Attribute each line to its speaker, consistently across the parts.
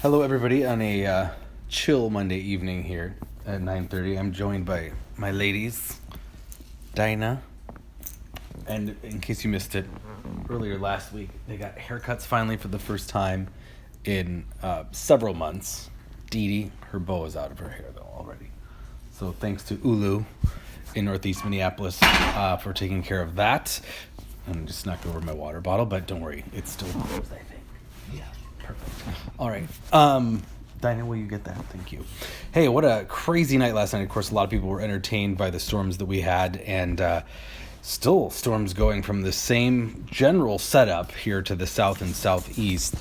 Speaker 1: Hello, everybody, on a chill Monday evening here at 9:30. I'm joined by my ladies, Diane, and in case you missed it, earlier last week, they got haircuts finally for the first time in several months. Dee Dee, her bow is out of her hair, though, already. So thanks to Ulu in Northeast Minneapolis for taking care of that. And just knocked over my water bottle, but don't worry, it's still closed, I think. Yeah, perfect. All right. Diane, will you get that? Thank you. Hey, what a crazy night last night. Of course, a lot of people were entertained by the storms that we had, and still storms going from the same general setup here to the south and southeast.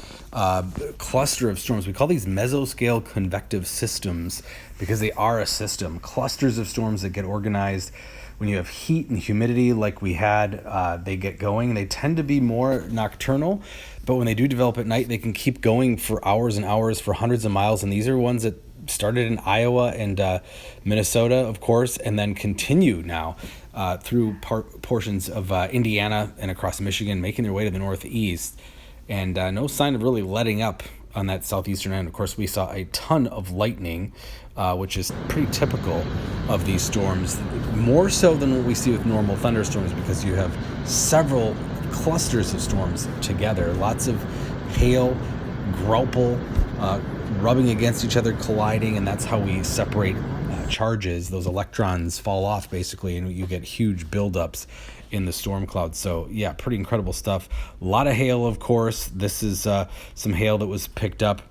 Speaker 1: Cluster of storms. We call these mesoscale convective systems because they are a system. Clusters of storms that get organized when you have heat and humidity like we had. They get going. They tend to be more nocturnal, but when they do develop at night, they can keep going for hours and hours, for hundreds of miles. And these are ones that started in Iowa and Minnesota, of course, and then continue now through portions of Indiana and across Michigan, making their way to the northeast. And no sign of really letting up on that southeastern end. Of course, we saw a ton of lightning, which is pretty typical of these storms, more so than what we see with normal thunderstorms, because you have several clusters of storms together. Lots of hail, grapple, rubbing against each other, colliding, and that's how we separate charges. Those electrons fall off, basically, and you get huge buildups in the storm clouds. So yeah, pretty incredible stuff. A lot of hail, of course. This is some hail that was picked up.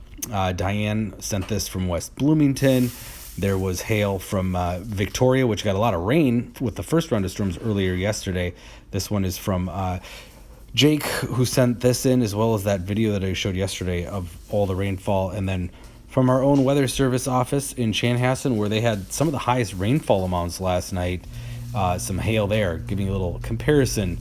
Speaker 1: Diane sent this from West Bloomington. There was hail from Victoria, which got a lot of rain with the first round of storms earlier yesterday. This one is from Jake, who sent this in, as well as that video that I showed yesterday of all the rainfall. And then from our own Weather Service office in Chanhassen, where they had some of the highest rainfall amounts last night. Some hail there, giving a little comparison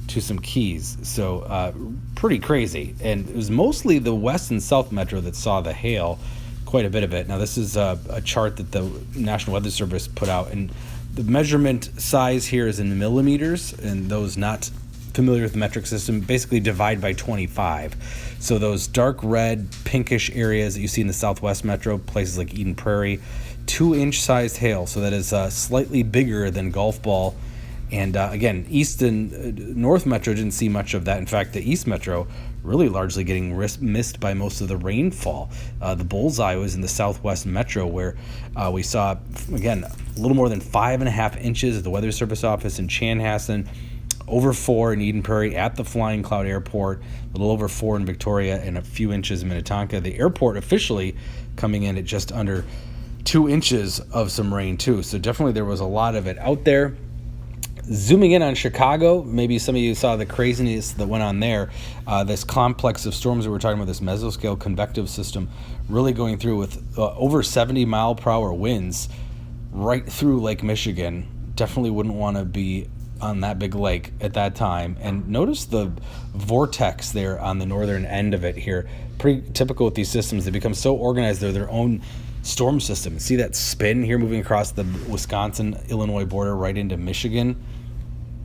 Speaker 1: to some keys. So pretty crazy. And it was mostly the west and south metro that saw the hail, quite a bit of it. Now, this is a chart that the National Weather Service put out, and the measurement size here is in millimeters, and those not familiar with the metric system basically divide by 25. So those dark red, pinkish areas that you see in the southwest metro, places like Eden Prairie, 2-inch sized hail. So that is slightly bigger than golf ball. And again, east and north metro didn't see much of that. In fact, the east metro really largely getting missed by most of the rainfall. The bullseye was in the southwest metro, where we saw, again, a little more than 5.5 inches at the Weather Service office in Chanhassen, over 4 in Eden Prairie at the Flying Cloud Airport, a little over 4 in Victoria, and a few inches in Minnetonka. The airport officially coming in at just under 2 inches of some rain too. So definitely there was a lot of it out there. Zooming in on Chicago, maybe some of you saw the craziness that went on there. This complex of storms that we're talking about, this mesoscale convective system, really going through with over 70 mile per hour winds right through Lake Michigan. Definitely wouldn't want to be on that big lake at that time. And notice the vortex there on the northern end of it here. Pretty typical with these systems. They become so organized, they're their own storm system. See that spin here moving across the Wisconsin-Illinois border right into Michigan?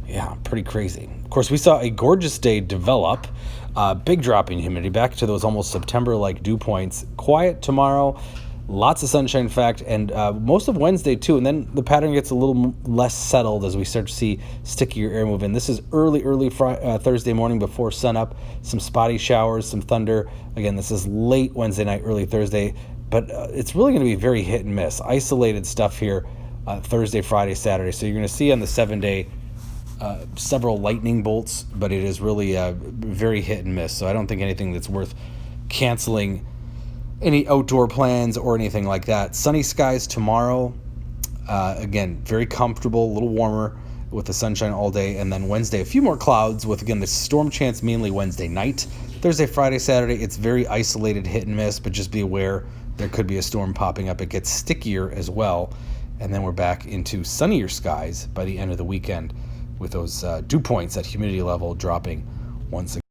Speaker 1: Yeah, pretty crazy. Of course, we saw a gorgeous day develop. Big drop in humidity, back to those almost September-like dew points. Quiet tomorrow, lots of sunshine, in fact, and most of Wednesday too. And then the pattern gets a little less settled as we start to see stickier air move in. This is early Thursday morning before sunup. Some spotty showers, some thunder. Again, this is late Wednesday night, early Thursday. But it's really going to be very hit and miss. Isolated stuff here Thursday, Friday, Saturday. So you're going to see on the 7-day several lightning bolts, but it is really very hit and miss. So I don't think anything that's worth canceling any outdoor plans or anything like that. Sunny skies tomorrow. Again, very comfortable, a little warmer with the sunshine all day. And then Wednesday, a few more clouds with, again, the storm chance mainly Wednesday night. Thursday, Friday, Saturday, it's very isolated hit and miss, but just be aware there could be a storm popping up. It gets stickier as well. And then we're back into sunnier skies by the end of the weekend with those dew points, that humidity level dropping once again.